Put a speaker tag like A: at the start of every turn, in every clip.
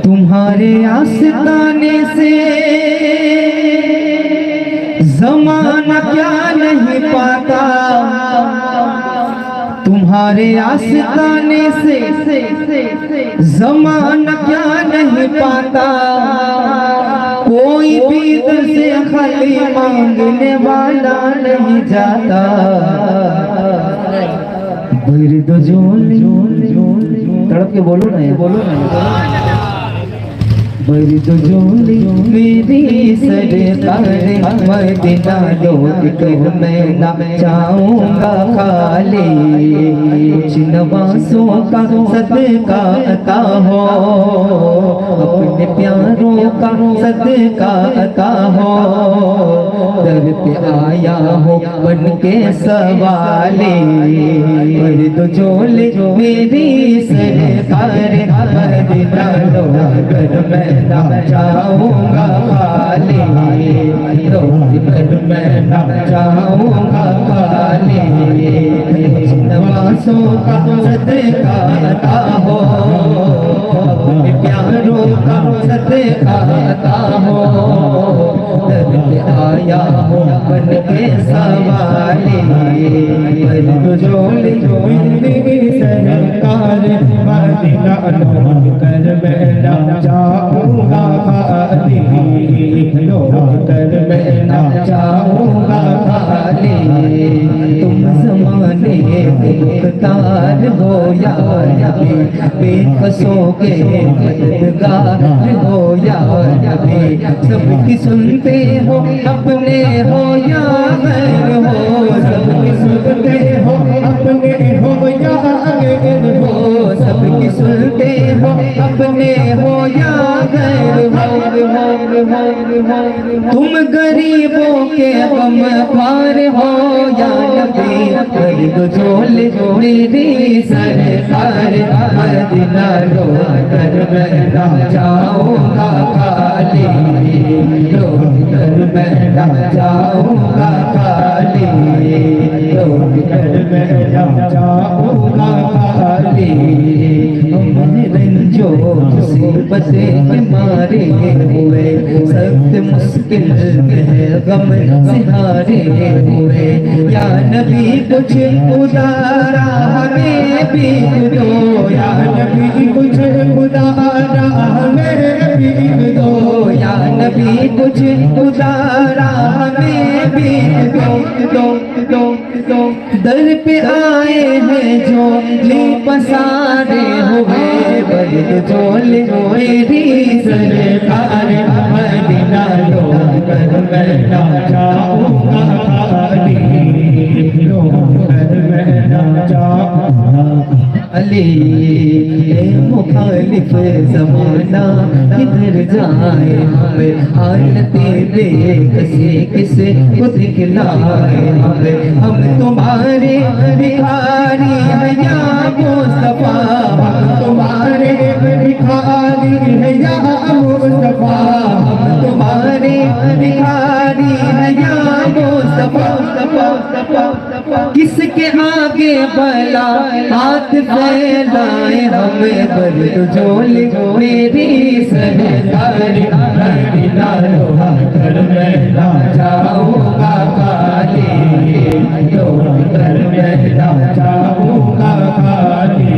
A: तुम्हारे आस्ताने से ज़माना क्या नहीं पाता, तुम्हारे आस्ताने से ज़माना क्या नहीं पाता। कोई भी दिल से खाली मांगने वाला नहीं जाता। बिरद जोली तड़प के बोलो ना, बोलो ना। बिरद जोली मेरी सरकार मदीना लौट कर मैं ना चाहूँगा खाली। कुछ नवासों का सदका अता हो, अपने प्यारों का सदका अता हो। दर पे आया हो बन के सवाले, बिरद जोली मेरी सरकार मदीना लौट कर मैं ना चाहूँगा खाली। मैं ना चाहूँगा खाली। नवासों का सदका अता हो, अपने प्यारों का सदका अता हो। दर पे आया हो बन के सवाले, बिरद जोली मेरी सरकार मदीना लौट कर मैं ना चाहूँगा खाली। लौट कर मैं ना चाहूँगा खाली। तुम ज़माने के मुख्तार हो या नबी, बेकसों के मददगार हो या नबी। सबकी सुनते हो अपने हो या गैर हो, सबकी सुनते हो अपने हो या गैर हो। सबकी सुनते हो अपने हो या गैर हो। तुम गरीबों के गम पार हो या नबी। बिरद जोली मेरी सरकार मदीना लौट कर मैं ना चाहूँगा खाली। लौट कर मैं ना चाहूँगा खाली। लौट कर मैं ना चाहूँगा खाली। जो मुसीबतें के मारे हुए, सख्त मुश्किल में गम से हारे हुए। या नबी कुछ उदारा हमें भी दो, या नबी कुछ उदारा हमें भी दो। या नबी कुछ उदारा हमें भी दो। दर पे आए हैं जो ले पसारे हुए, बिरद जोली मेरी सरकार मदीना लौट कर मैं ना चाहूँगा खाली। लौट कर मैं ना चाहूँगा अली। मुखालिफ ज़माना किधर जाए हमें, हालतें बेकसी किसे को दिखलाए हमें। हम तुम्हारे भिखारी हैं या मुस्तफा, हम तुम्हारे भिखारी हैं या मुस्तफा। हम तुम्हारे भिखारी हैं या मुस्तफा। किसके आगे भला हाथ फैलाए हमें, बिरद जोली मेरी सरकार मदीना लौट कर मैं ना चाहूँगा खाली। लौट कर मैं ना चाहूँगा खाली।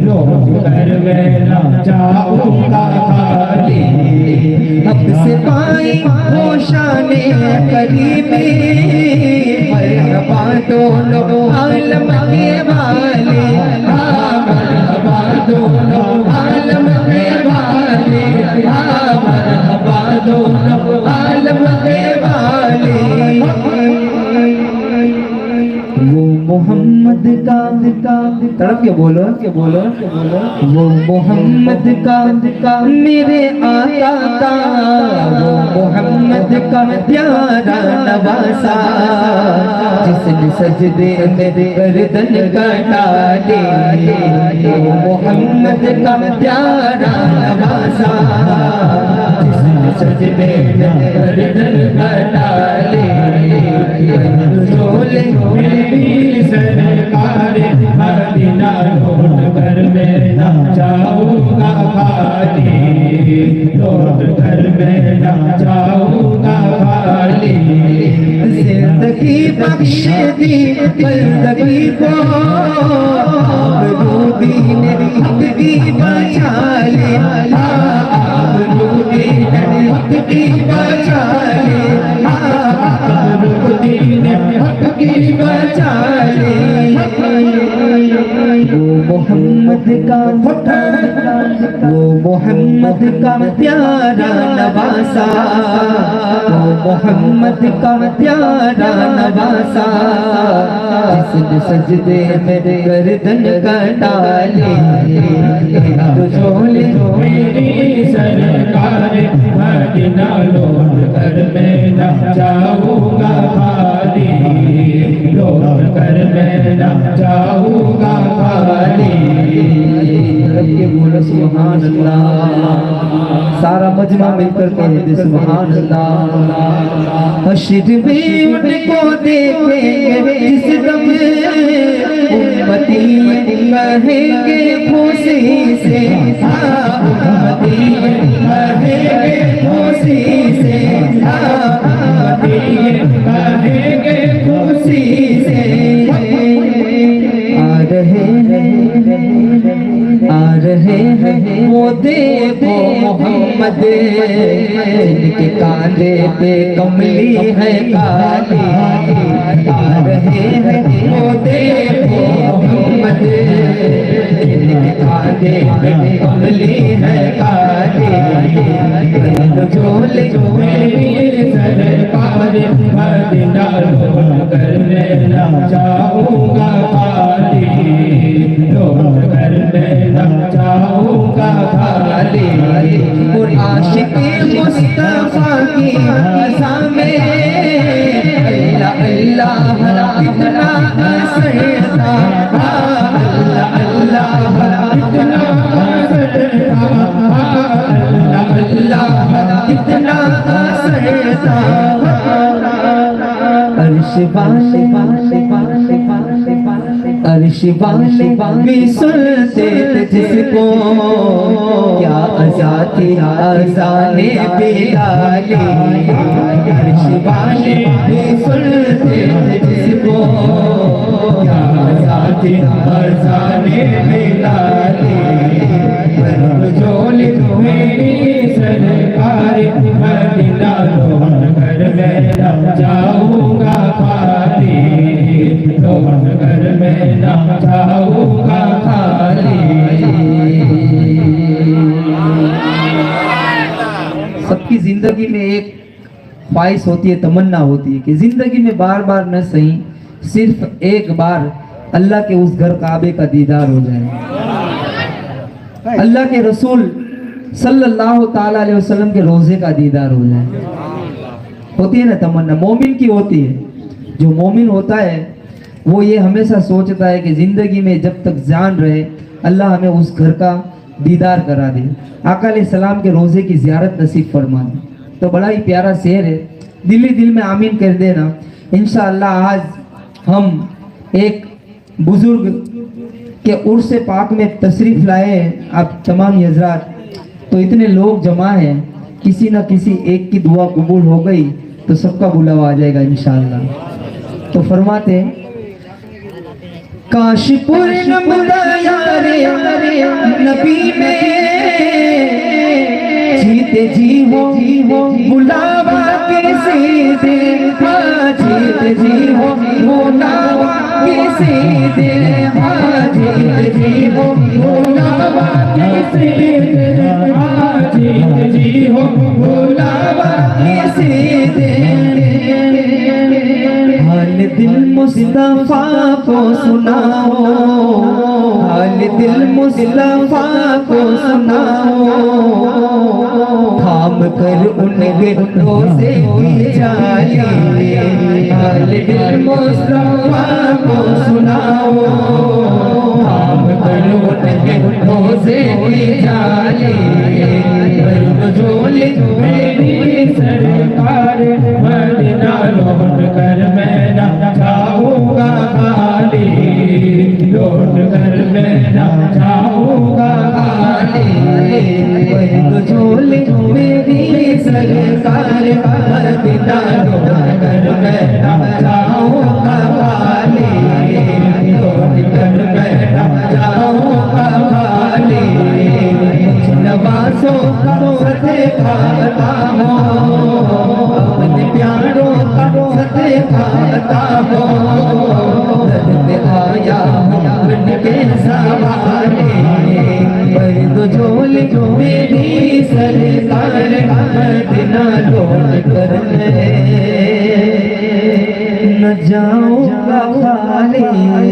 A: लौट कर मैं ना चाहूँगा खाली। हक से पाई वो शाने करीबी, मरहबा दोनों आलम के वाले। मरहबा दोनों आलम के वाले। मरहबा दोनों आलम के वाले। वो मोहम्मद का तड़प के बोलो वो मोहम्मद का मेरे आका का, वो मोहम्मद का प्यारा नवासा। जिसने सजदे में गर्दन कटा ली, वो मोहम्मद का प्यारा नवासा। जिसने सजदे में गर्दन कटा ली। जोले मेरी सरकार मदीना लौट कर मैं ना चाहूँगा खाली।
B: लौट कर मैं ना जाऊंगा खाली।
A: जिंदगी बख्श दी बंदगी को, आबरूदीन हक की बचा ले, आबरूदीन हक की बचा ले, आबरूदीन हक की बचा ले। वो मोहम्मद का प्यारा नवासा, वो मोहम्मद का प्यारा नवासा, जिसने सजदे में गर्दन कटा ले। तो झोले
B: मेरी सरकार मदीना लौट कर मैं ना जाऊंगा खाली, लौट कर मैं ना जाऊंगा खाली।
A: के बोलो सुभान अल्लाह, सारा मजमा मिलकर कह दे सुभान अल्लाह। हश्र में उनको देखेंगे जिस दम उम्मती कहेंगे खुशी से, उम्मती कहेंगे खुशी से, उम्मती कहेंगे खुशी से। आ रहे हैं वो देखो मोहम्मद, जिनके कांधे पे कमली है काली। आ रहे हैं वो देखो मोहम्मद, जिनके कांधे पे कमली है काली। झोले
B: मेरी सरकार मदीना लौट कर मैं ना जाऊंगा खाली, लौट कर मैं ना जाऊंगा खाली।
A: और आशिक़े मुस्तफ़ा की रज़ा में अल्लाह अल्लाह कितना असर था, अल्लाह अल्लाह कितना असर था, अल्लाह अल्लाह कितना असर था। अर्श वाले भी सुनते थे जिसको, क्या अज़ा थी अज़ाने बिलाली। अर्श वाले भी सुनते थे जिसको, क्या अज़ा थी अज़ाने बिलाली।
B: झोले मेरी सरकार मदीना लौट कर मैं ना जाऊंगा खाली, लौट कर मैं ना जाऊंगा खाली।
A: सबकी जिंदगी में एक ख्वाहिश होती है, तमन्ना होती है कि जिंदगी में बार बार न सही, सिर्फ एक बार अल्लाह के उस घर काबे का दीदार हो जाए, अल्लाह के रसूल सल्लल्लाहु ताला अलैहि वसल्लम के रोजे का दीदार हो जाए। होती है ना तमन्ना, मोमिन की होती है। जो मोमिन होता है वो ये हमेशा सोचता है कि जिंदगी में जब तक जान रहे अल्लाह हमें उस घर का दीदार करा दे, आका अलैहिस्सलाम के रोजे की ज़ियारत नसीब फरमा दे। तो बड़ा ही प्यारा शेर है, दिल ही दिल में आमीन कर देना। इंशाअल्लाह आज हम एक बुजुर्ग के उर्स पाक में तशरीफ़ लाए हैं। आप तमाम हज़रात, तो इतने लोग जमा हैं, किसी न किसी एक की दुआ कबूल हो गई तो सबका बुलावा आ जाएगा इंशाअल्लाह। तो फरमाते हैं, काशपुर नबी में जीते जी हो बुलावा किसी दे, जीते जी हो बुलावा किसी दे, जीते जी हो बुलावा किसी दे, जीते जी हो बुलावा किसी दे। हाल दिल मुस्तफा को सुनाओ, हाल दिल मुस्तफा को सुनाओ, थाम कर उनके रोज़े की जाली। हाल दिल मुस्तफा को सुनाओ, थाम कर उनके रोज़े की जाली। झोले
B: मेरी सरकार मदीना लौट कर मैं ना जाऊंगा खाली, लौट कर मैं ना जाऊंगा खाली।
A: झोले
B: दिखाता हो, दर पे आया बन के सवारे, पर तो झोली मेरी सरकार मदीना लौट कर न जाऊंगा खाली।